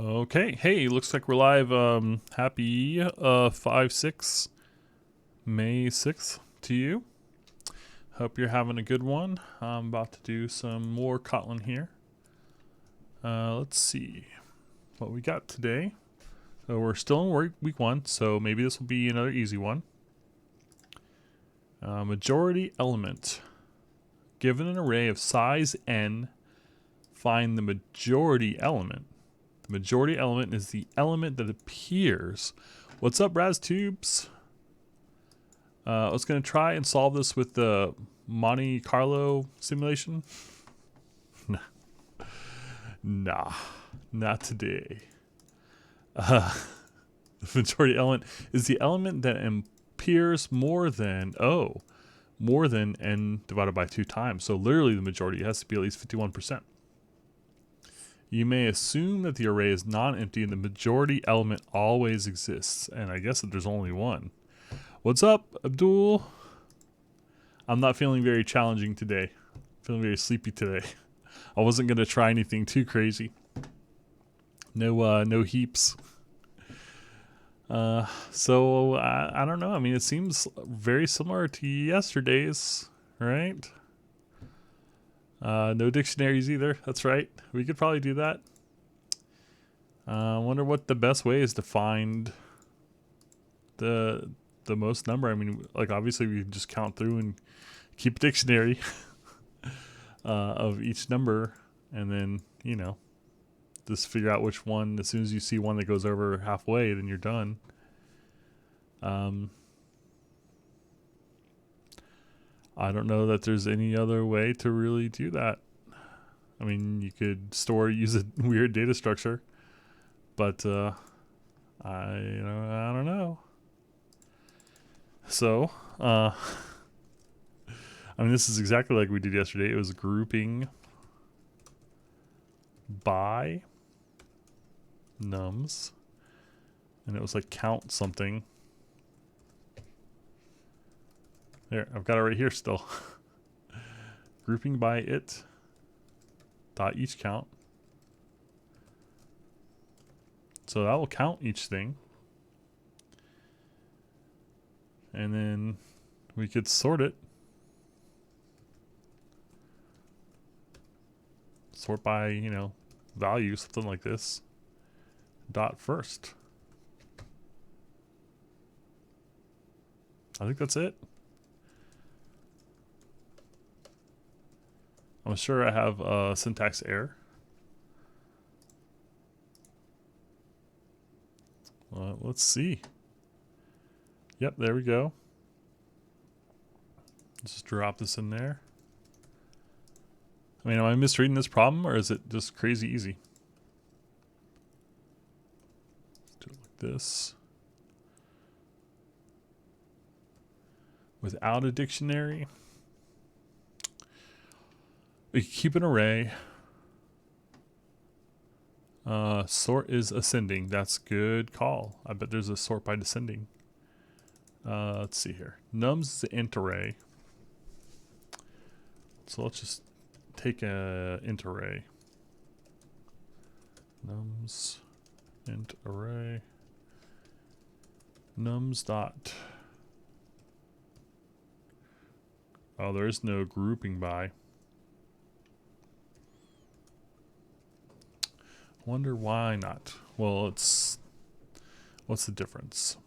Okay, hey, looks like we're live. Happy 5/6 May 6th to you. Hope you're having a good one. I'm about to do some more Kotlin here. Let's see what we got today. So we're still in week 1, so maybe this will be another easy one. Majority element. Given an array of size n, find the majority element. The majority element is the element that appears. What's up, RazTubes? I was going to try and solve this with the Monte Carlo simulation. Nah, not today. The majority element is the element that appears more than n divided by 2 times. So literally the majority has to be at least 51%. You may assume that the array is non-empty and the majority element always exists. And I guess that there's only one. What's up, Abdul? I'm not feeling very challenging today. Feeling very sleepy today. I wasn't going to try anything too crazy. No heaps. So I don't know. I mean, it seems very similar to yesterday's, right? No dictionaries either. That's right. We could probably do that. I wonder what the best way is to find the most number. I mean, like obviously we can just count through and keep a dictionary of each number, and then just figure out which one. As soon as you see one that goes over halfway, then you're done. I don't know that there's any other way to really do that. I mean, you could use a weird data structure, but I don't know. So, I mean, this is exactly like we did yesterday. It was grouping by nums, and it was like count something. There, I've got it right here still. Grouping by it dot each count. So that will count each thing. And then we could sort it. Sort by, value, something like this. Dot first. I think that's it. I'm sure I have a syntax error. Let's see. Yep, there we go. Just drop this in there. I mean, am I misreading this problem, or is it just crazy easy? Let's do it like this. Without a dictionary. We keep an array. Sort is ascending. That's good call. I bet there's a sort by descending. Let's see here. Nums is the int array. So let's just take a int array. Nums int array. Nums dot. Oh, there is no grouping by. Wonder why not? Well, what's the difference?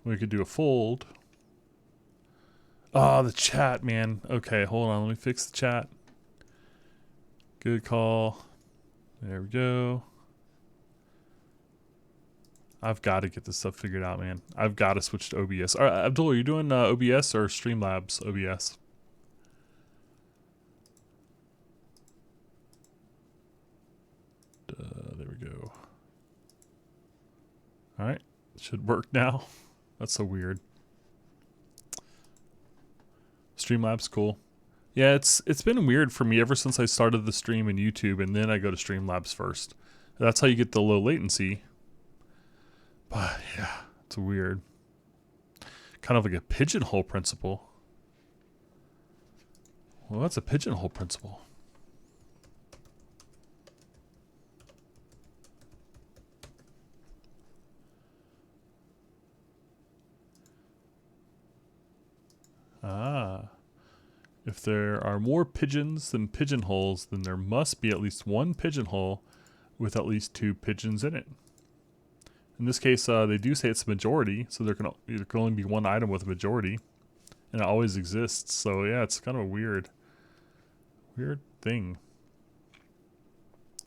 We could do a fold. Oh, the chat, man. Okay, hold on. Let me fix the chat. Good call. There we go. I've got to get this stuff figured out, man. I've got to switch to OBS. All right, Abdul, are you doing OBS or Streamlabs OBS? There we go. All right, should work now. That's so weird. Streamlabs, cool. Yeah, it's been weird for me ever since I started the stream in YouTube, and then I go to Streamlabs first. That's how you get the low latency. But yeah, it's weird. Kind of like a pigeonhole principle. Well, that's a pigeonhole principle. If there are more pigeons than pigeonholes, then there must be at least one pigeonhole with at least 2 pigeons in it. In this case, they do say it's a majority, so there can only be one item with a majority, and it always exists. So yeah, it's kind of a weird thing.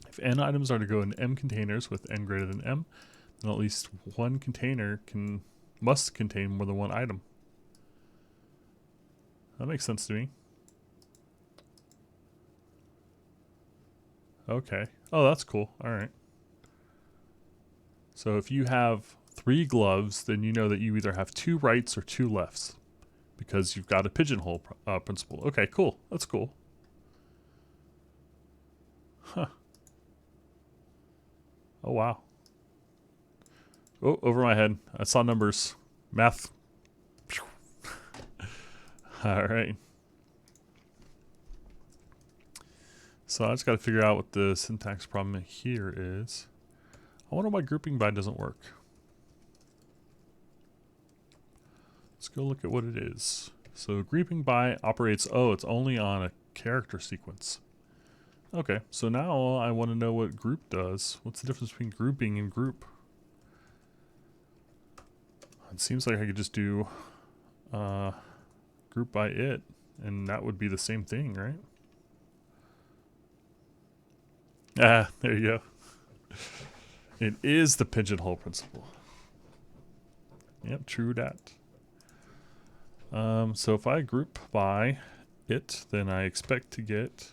If n items are to go in m containers with n greater than m, then at least one container must contain more than one item. That makes sense to me. Okay. Oh, that's cool. All right. So if you have 3 gloves, then you know that you either have 2 rights or 2 lefts, because you've got a pigeonhole principle. Okay, cool. That's cool. Huh. Oh, wow. Oh, over my head. I saw numbers. Math. All right. So I just got to figure out what the syntax problem here is. I wonder why grouping by doesn't work. Let's go look at what it is. So grouping by operates, oh, it's only on a character sequence. Okay, so now I want to know what group does. What's the difference between grouping and group? It seems like I could just do group by it, and that would be the same thing, right? Ah, there you go. It is the pigeonhole principle. Yep, true that. So if I group by it, then I expect to get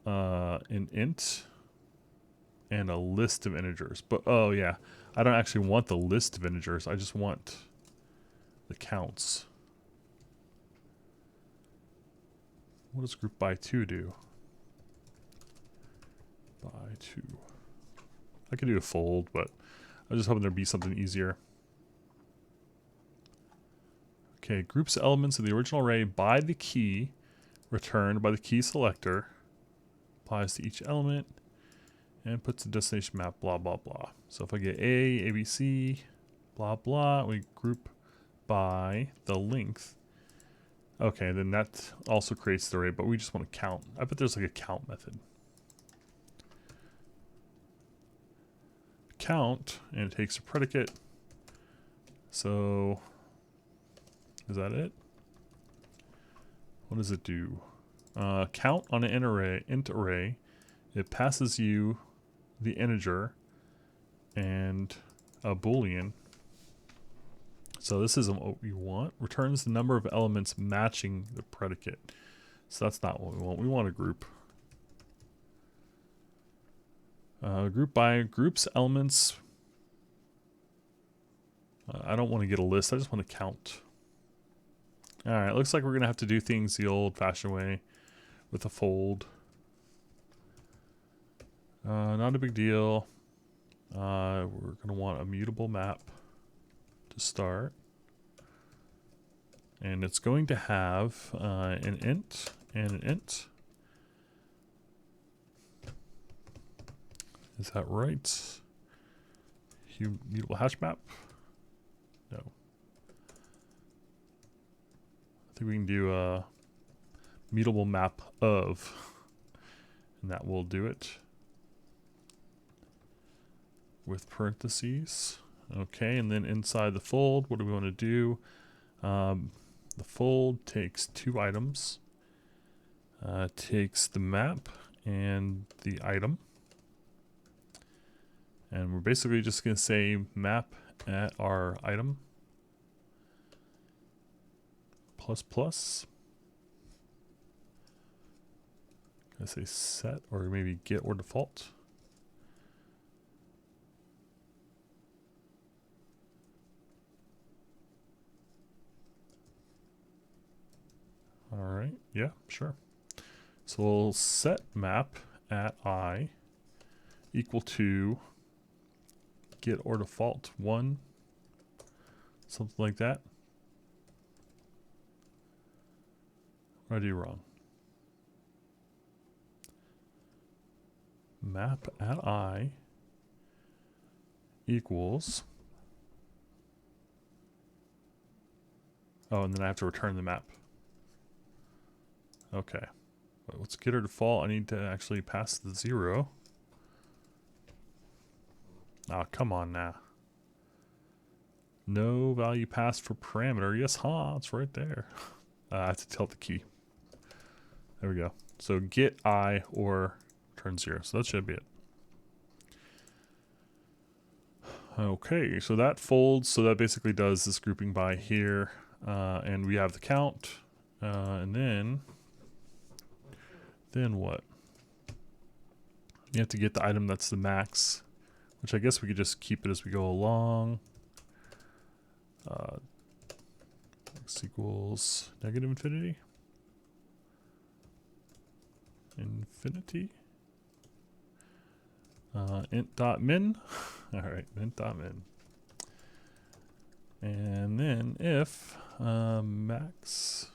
an int and a list of integers. But oh yeah, I don't actually want the list of integers. I just want the counts. What does group by 2 do? By 2. I could do a fold, but I was just hoping there'd be something easier. Okay, groups elements of the original array by the key returned by the key selector, applies to each element, and puts the destination map, blah, blah, blah. So if I get A, ABC, blah, blah, we group by the length. Okay, then that also creates the array, but we just want to count. I bet there's like a count method. Count, and it takes a predicate. So is that it? What does it do? Count on an int array. It passes you the integer and a boolean. So this isn't what we want. Returns the number of elements matching the predicate. So that's not what we want. We want a group. Group by groups elements. I don't want to get a list. I just want to count. All right, looks like we're going to have to do things the old-fashioned way with a fold. Not a big deal. We're going to want a mutable map to start. And it's going to have an int and an int. Is that right? Mutable hash map? No. I think we can do a mutable map of, and that will do it. With parentheses. Okay, and then inside the fold, what do we want to do? The fold takes 2 items. Takes the map and the item. And we're basically just going to say map at our item plus plus. I say set or maybe get or default. All right, yeah, sure. So we'll set map at I equal to get or default 1, something like that. What did I do wrong? Map at I equals, oh, and then I have to return the map. Okay. Let's get her default. I need to actually pass the 0. Oh, come on now. No value passed for parameter. Yes, huh? It's right there. I have to tilt the key. There we go. So get I or return 0. So that should be it. Okay, so that folds. So that basically does this grouping by here. And we have the count. And then what? You have to get the item that's the max, which I guess we could just keep it as we go along. X equals negative infinity. Infinity. Int.min. Alright, int.min. And then if max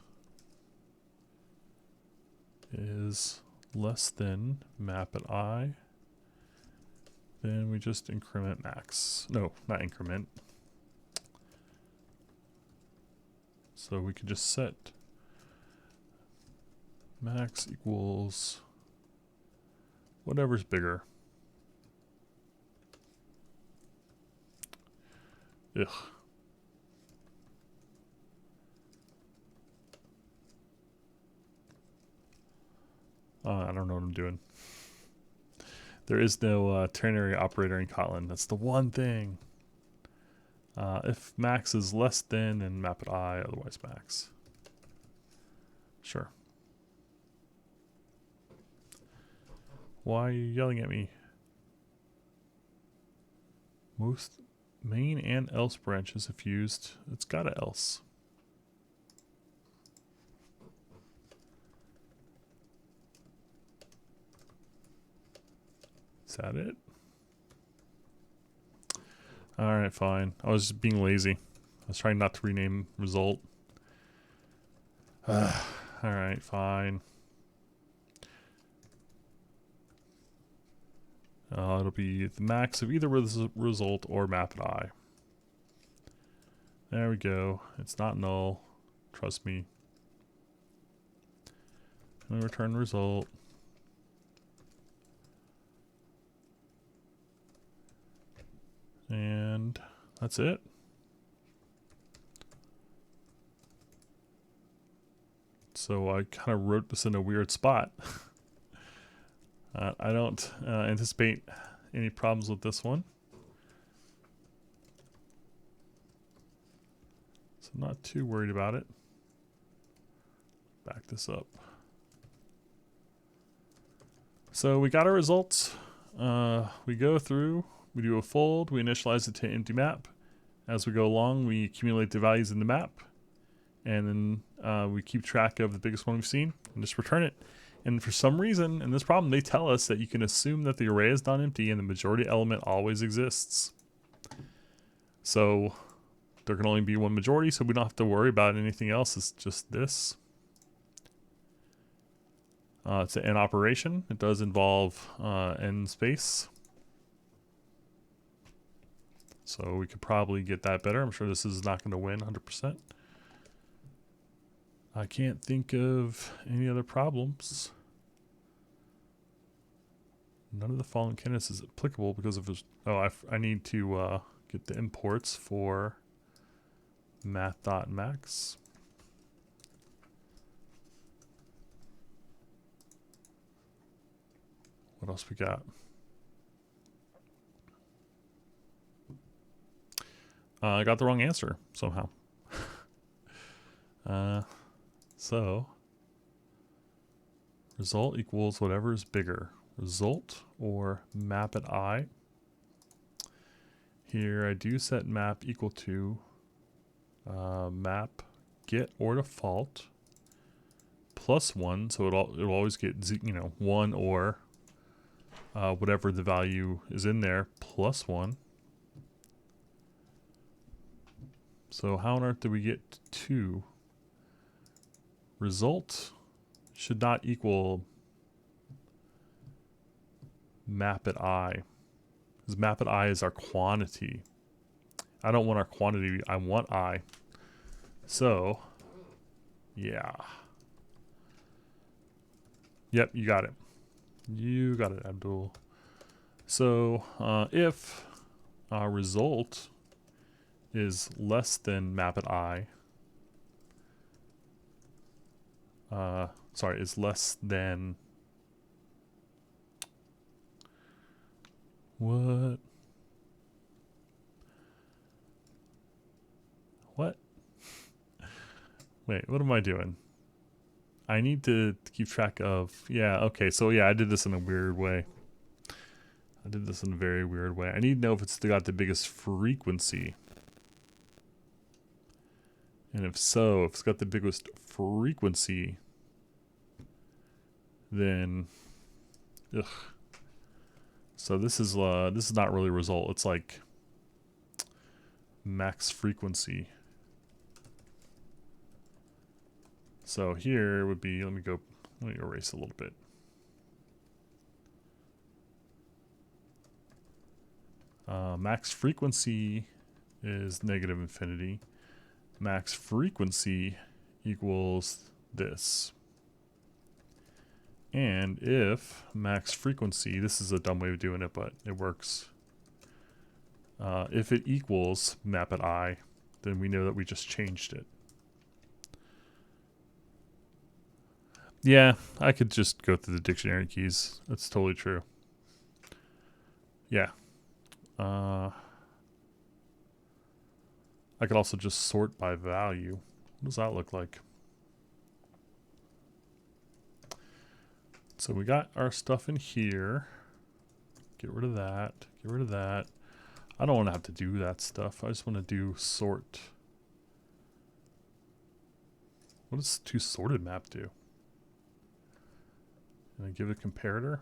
is less than map at I, then we just increment max. No, not increment. So we could just set max equals whatever's bigger. Ugh. I don't know what I'm doing. There is no ternary operator in Kotlin. That's the one thing. If max is less than, and map at I, otherwise max. Sure. Why are you yelling at me? Most main and else branches if used. It's gotta else. Is that it? Alright, fine. I was just being lazy. I was trying not to rename result. Alright, fine. It'll be the max of either result or map at I. There we go. It's not null. Trust me. And return result. And that's it. So I kind of wrote this in a weird spot. I don't anticipate any problems with this one. So I'm not too worried about it. Back this up. So we got our results. We go through, we do a fold, we initialize it to empty map. As we go along, we accumulate the values in the map. And then we keep track of the biggest one we've seen and just return it. And for some reason, in this problem, they tell us that you can assume that the array is not empty and the majority element always exists. So there can only be one majority, so we don't have to worry about anything else. It's just this. It's an AND operation. It does involve end space. So we could probably get that better. I'm sure this is not going to win 100%. I can't think of any other problems. None of the following candidates is applicable because of this. Oh, I need to get the imports for math.max. What else we got? I got the wrong answer somehow. So result equals whatever is bigger. Result or map at I. Here I do set map equal to map get or default plus 1, so it'll always get 1 or whatever the value is in there plus 1. So how on earth do we get 2? Result should not equal map at I, because map at I is our quantity. I don't want our quantity, I want I. So yeah, Yep, you got it. You got it, Abdul. So if our result is less than map at I, sorry, is less than what? What? Wait, what am I doing? I need to keep track of, yeah, okay, so yeah, I did this in a weird way. I did this in a very weird way. I need to know if it's got the biggest frequency. And if so, if it's got the biggest frequency, then, ugh. So this is not really a result. It's like max frequency. So here would be, let me erase a little bit. Max frequency is negative infinity. Max frequency equals this. And if max frequency, this is a dumb way of doing it, but it works. If it equals map at I, then we know that we just changed it. Yeah, I could just go through the dictionary keys. That's totally true. Yeah. I could also just sort by value. What does that look like? So we got our stuff in here. Get rid of that. Get rid of that. I don't want to have to do that stuff. I just want to do sort. What does toSorted map do? Can I give it a comparator?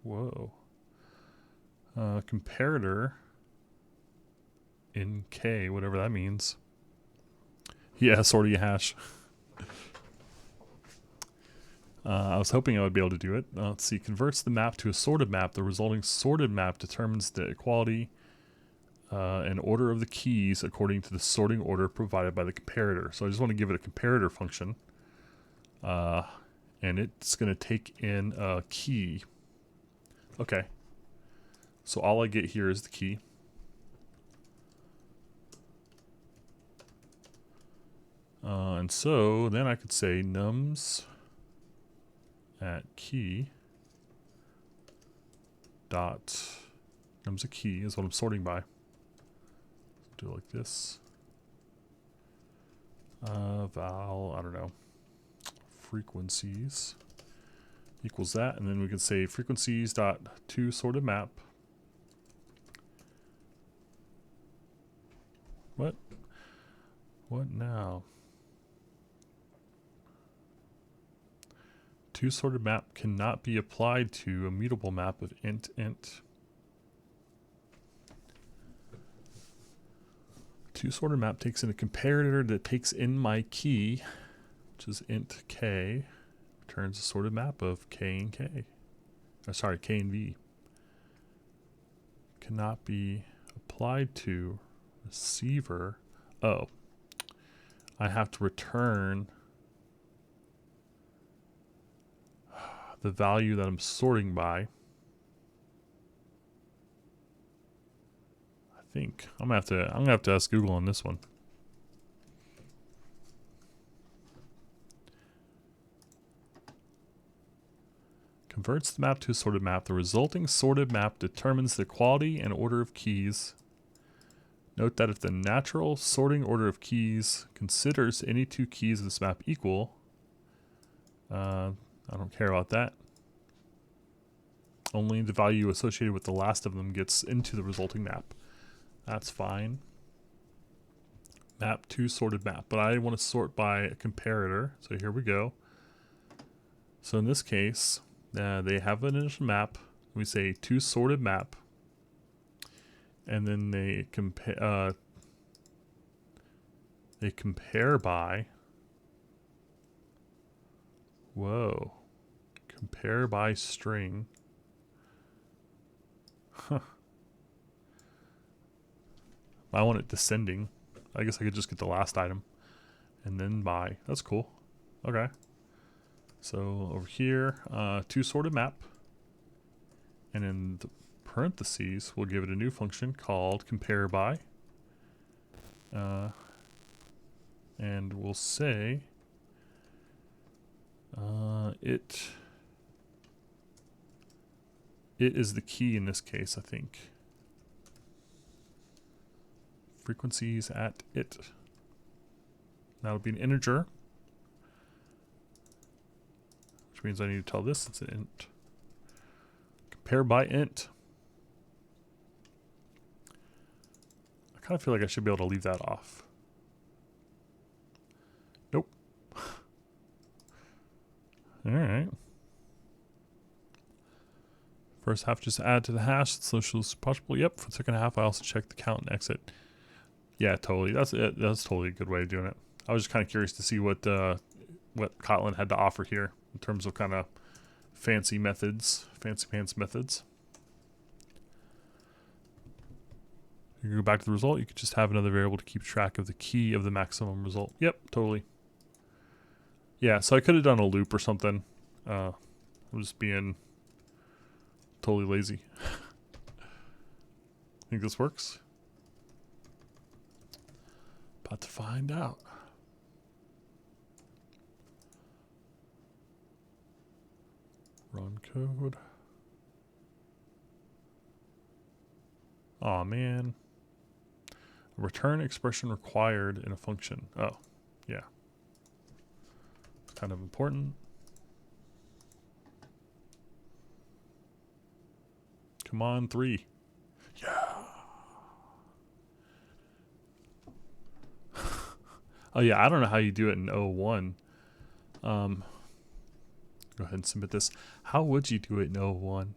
Whoa. Comparator in K, whatever that means. Yeah, sorting a hash. I was hoping I would be able to do it. Let's see. Converts the map to a sorted map. The resulting sorted map determines the equality and order of the keys according to the sorting order provided by the comparator. So I just want to give it a comparator function. And it's going to take in a key. Okay. So all I get here is the key. And so then I could say nums at key dot nums a key is what I'm sorting by. Do it like this. Val, I don't know, frequencies equals that, and then we can say frequencies dot toSorted map. What now? toSorted map cannot be applied to a mutable map of int. toSorted map takes in a comparator that takes in my key, which is int k, returns a sorted map of k and k. Sorry, k and v. Cannot be applied to receiver. Oh, I have to return the value that I'm sorting by. I think I'm gonna have to ask Google on this one. Converts the map to a sorted map. The resulting sorted map determines the quality and order of keys. Note that if the natural sorting order of keys considers any two keys of this map equal, I don't care about that. Only the value associated with the last of them gets into the resulting map. That's fine. Map toSorted map, but I want to sort by a comparator. So here we go. So in this case, they have an initial map. We say toSorted map, and then they compare by. Whoa, compare by string. Huh. I want it descending. I guess I could just get the last item and then buy. That's cool. Okay. So over here, to sorted map. And in the parentheses, we'll give it a new function called compare by. And we'll say it is the key in this case, I think. Frequencies at it. That'll be an integer, which means I need to tell this it's an int. Compare by int. I kind of feel like I should be able to leave that off. Nope. All right. First half, just add to the hash. It's as possible. Yep. For the second half, I also check the count and exit. Yeah, totally. That's it. That's totally a good way of doing it. I was just kind of curious to see what Kotlin had to offer here in terms of kind of fancy methods, fancy pants methods. You can go back to the result. You could just have another variable to keep track of the key of the maximum result. Yep, totally. Yeah, so I could have done a loop or something. I'm just being totally lazy. Think this works? About to find out. Run code. Aw, man. Return expression required in a function. Oh, yeah. Kind of important. Come on, 3. Yeah. Oh yeah, I don't know how you do it in 01. Go ahead and submit this. How would you do it in 01?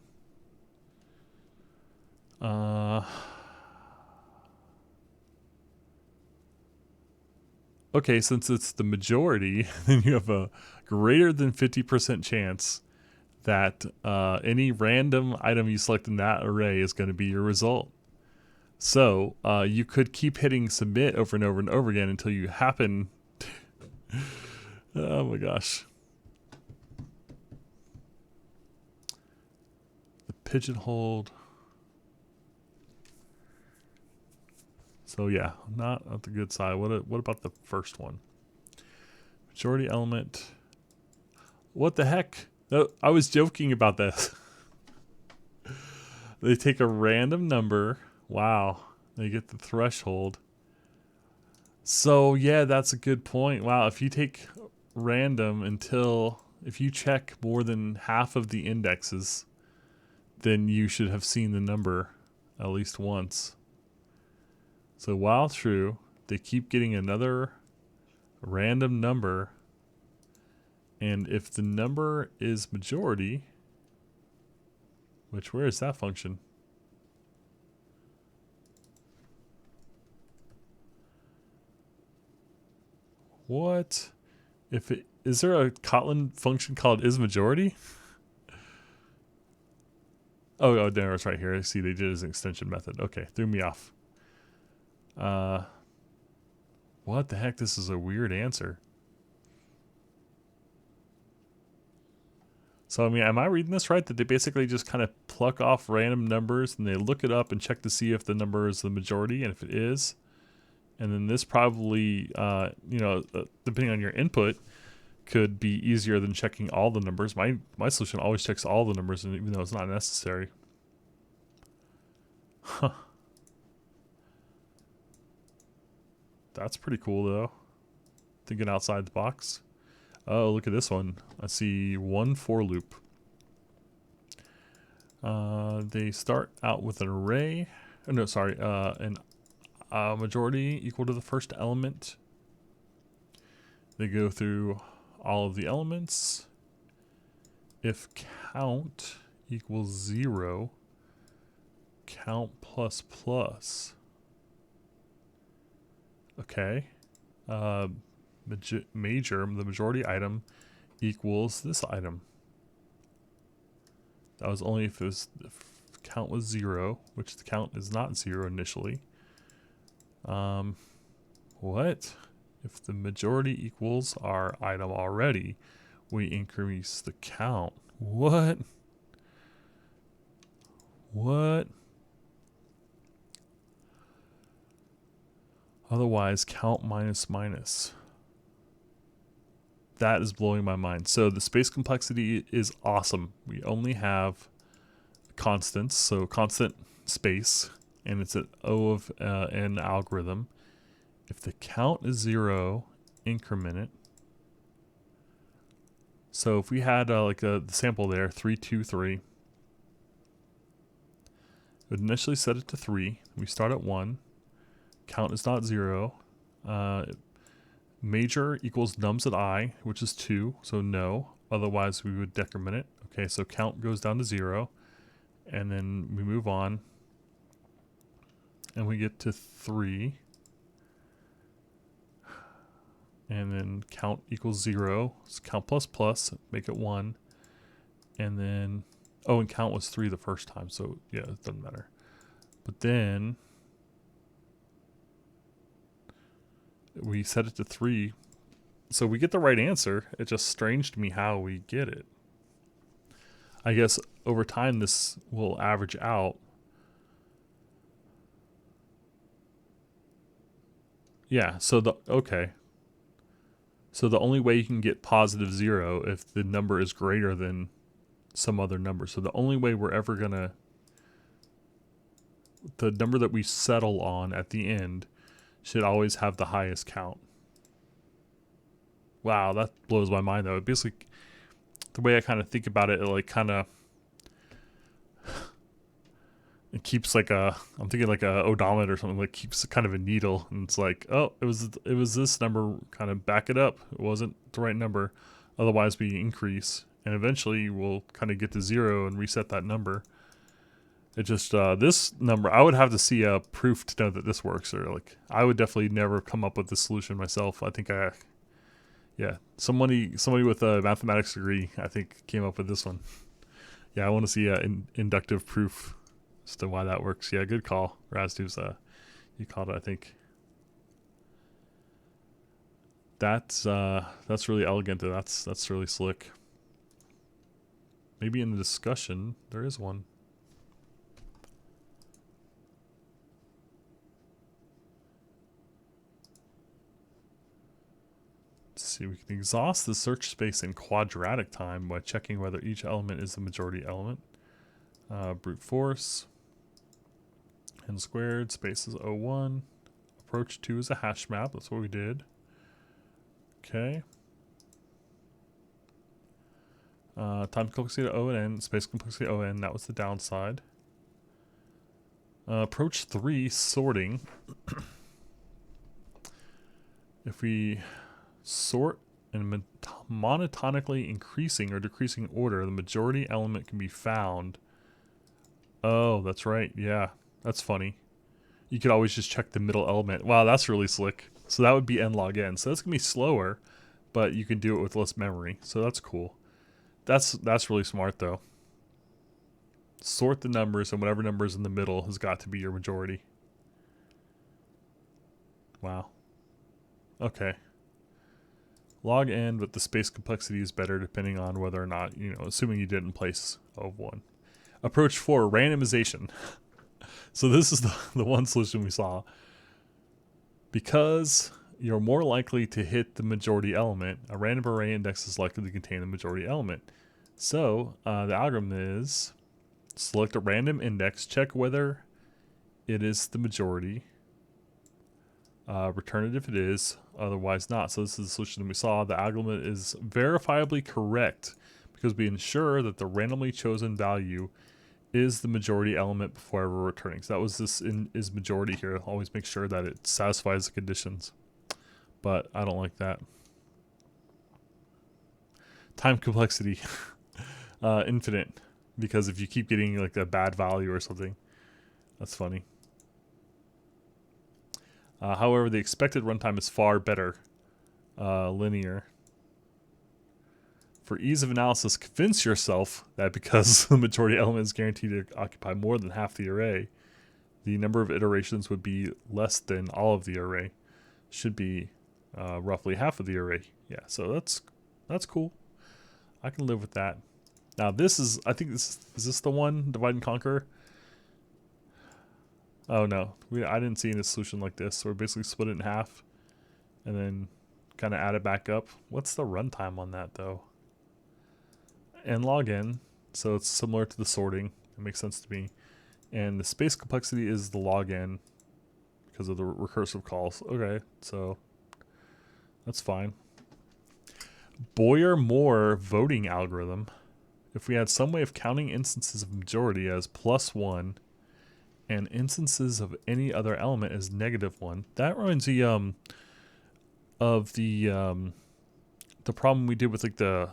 Okay, since it's the majority, then you have a greater than 50% chance that any random item you select in that array is going to be your result. So you could keep hitting submit over and over and over again until you happen. Oh my gosh. The pigeonhole. So yeah, not on the good side. What about the first one? Majority element. What the heck? No, I was joking about this. They take a random number. Wow. They get the threshold. So yeah, that's a good point. Wow, if you take random until, if you check more than half of the indexes, then you should have seen the number at least once. So while true, they keep getting another random number. And if the number is majority, which, where is that function? What? If it, is there a Kotlin function called isMajority? Oh, there, it's right here. I see they did it as an extension method. Okay, threw me off. What the heck? This is a weird answer. So, I mean, am I reading this right? That they basically just kind of pluck off random numbers and they look it up and check to see if the number is the majority, and if it is, and then this probably, depending on your input, could be easier than checking all the numbers. My solution always checks all the numbers, and even though it's not necessary. Huh. That's pretty cool, though. Thinking outside the box. Oh, look at this one. I see one for loop. They start out with an array. Oh, no, sorry. An majority equal to the first element. They go through all of the elements. If count equals 0, count plus plus. Okay. The majority item equals this item. That was only if count was 0, which the count is not 0 initially. What? If the majority equals our item already, we increase the count. What? What? Otherwise, count minus minus. That is blowing my mind. So the space complexity is awesome. We only have constants, so constant space, and it's an O of n algorithm. If the count is 0, increment it. So if we had the sample there, 3, 2, 3, it would initially set it to 3. We start at 1. Count is not 0. Major equals nums at I, which is 2, so no. Otherwise, we would decrement it. Okay, so count goes down to 0. And then we move on. And we get to 3. And then count equals 0. So count plus plus, make it 1. And then, oh, and count was 3 the first time, so yeah, it doesn't matter. But then we set it to 3. So we get the right answer. It's just strange to me how we get it. I guess over time this will average out. Yeah, so okay. So the only way you can get positive 0 if the number is greater than some other number. So the only way we're ever gonna, the number that we settle on at the end should always have the highest count. Wow, that blows my mind though. It basically, the way I kind of think about it, it like kind of, it keeps like a, I'm thinking like a odometer or something, like keeps kind of a needle, and it's like, oh, it was this number, kind of back it up. It wasn't the right number. Otherwise we increase, and eventually we'll kind of get to 0 and reset that number. It just, this number, I would have to see a proof to know that this works, or like, I would definitely never come up with this solution myself. I think yeah, somebody with a mathematics degree, I think, came up with this one. Yeah, I want to see inductive proof as to why that works. Yeah, good call, Razduv's, you called it, I think. That's really elegant. That's really slick. Maybe in the discussion there is one. Let's see, we can exhaust the search space in quadratic time by checking whether each element is the majority element. Brute force. N squared, space is 01. Approach 2 is a hash map. That's what we did. Okay. Time complexity to O and N, space complexity to O and N. That was the downside. Approach 3, sorting. If we sort in monotonically increasing or decreasing order, the majority element can be found. Oh, that's right. Yeah, that's funny. You could always just check the middle element. Wow, that's really slick. So that would be n log n. So that's going to be slower, but you can do it with less memory. So that's cool. That's really smart, though. Sort the numbers, and whatever number is in the middle has got to be your majority. Wow. Okay. Log n, but the space complexity is better depending on whether or not, assuming you did in place of 1. Approach 4, randomization. So this is the one solution we saw. Because you're more likely to hit the majority element, a random array index is likely to contain the majority element. So the algorithm is select a random index, check whether it is the majority, return it if it is, otherwise not. So this is the solution that we saw. The algorithm is verifiably correct because we ensure that the randomly chosen value is the majority element before ever returning. So that was this is majority here. Always make sure that it satisfies the conditions. But I don't like that. Time complexity. Infinite. Because if you keep getting like a bad value or something, that's funny. However, the expected runtime is far better. Linear. For ease of analysis, convince yourself that because the majority element is guaranteed to occupy more than half the array, the number of iterations would be less than all of the array. Should be roughly half of the array. Yeah, so that's cool. I can live with that. Now this is, I think this is this the one, divide and conquer? Oh no, I didn't see any solution like this. So we're basically split it in half and then kind of add it back up. What's the runtime on that though? And log n, so it's similar to the sorting. It makes sense to me. And the space complexity is the log n because of the recursive calls. Okay, so that's fine. Boyer-Moore voting algorithm. If we had some way of counting instances of majority as +1 and instances of any other element as -1, that reminds me of the problem we did with like the,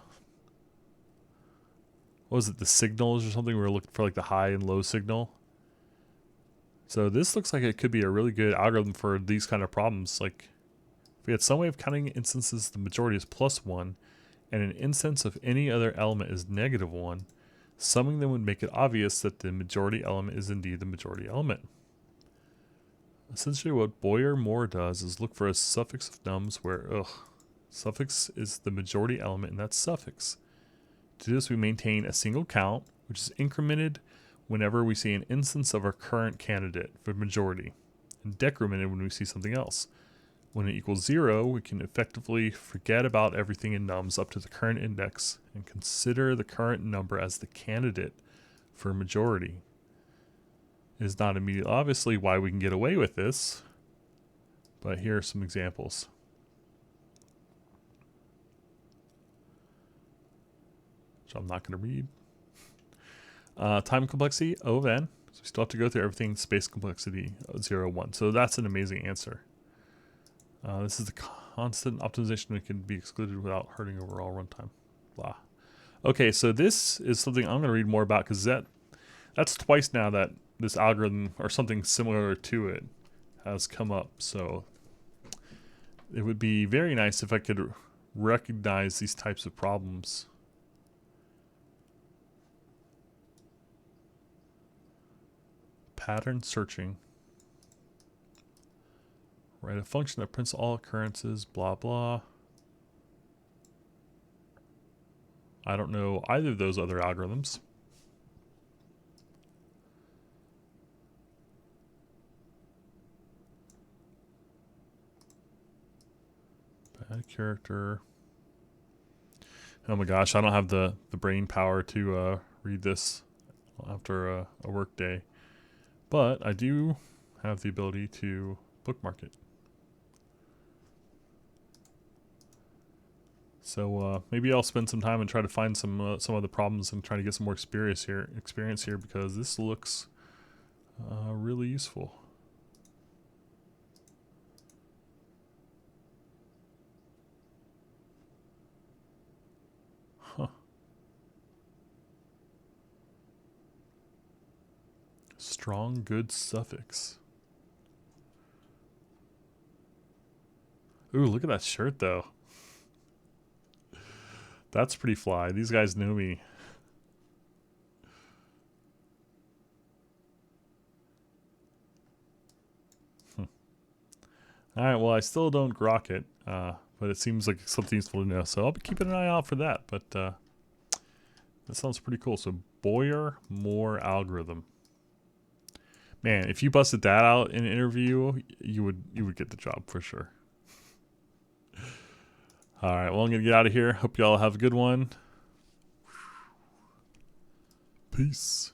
what was it, the signals or something? We were looking for like the high and low signal. So this looks like it could be a really good algorithm for these kind of problems. Like if we had some way of counting instances, the majority is +1 and an instance of any other element is -1, summing them would make it obvious that the majority element is indeed the majority element. Essentially what Boyer-Moore does is look for a suffix of nums where suffix is the majority element in that suffix. To do this we maintain a single count, which is incremented whenever we see an instance of our current candidate for majority, and decremented when we see something else. When it equals 0, we can effectively forget about everything in nums up to the current index and consider the current number as the candidate for majority. It is not immediately obviously why we can get away with this, but here are some examples. Which I'm not going to read. Time complexity, O of n. So we still have to go through everything, space complexity, 0, 1. So that's an amazing answer. This is the constant optimization that can be excluded without hurting overall runtime. Blah. Okay, so this is something I'm going to read more about because that's twice now that this algorithm or something similar to it has come up. So it would be very nice if I could recognize these types of problems. Pattern searching. Write a function that prints all occurrences, blah, blah. I don't know either of those other algorithms. Bad character. Oh my gosh, I don't have the brain power to read this after a work day. But I do have the ability to bookmark it. So maybe I'll spend some time and try to find some of the problems and try to get some more experience here because this looks really useful. Huh. Strong good suffix. Ooh, look at that shirt though. That's pretty fly. These guys know me. Alright, well I still don't grok it, but it seems like something useful to know, so I'll be keeping an eye out for that, but that sounds pretty cool. So Boyer-Moore algorithm. Man, if you busted that out in an interview, you would get the job for sure. Alright, well I'm going to get out of here. Hope y'all have a good one. Peace.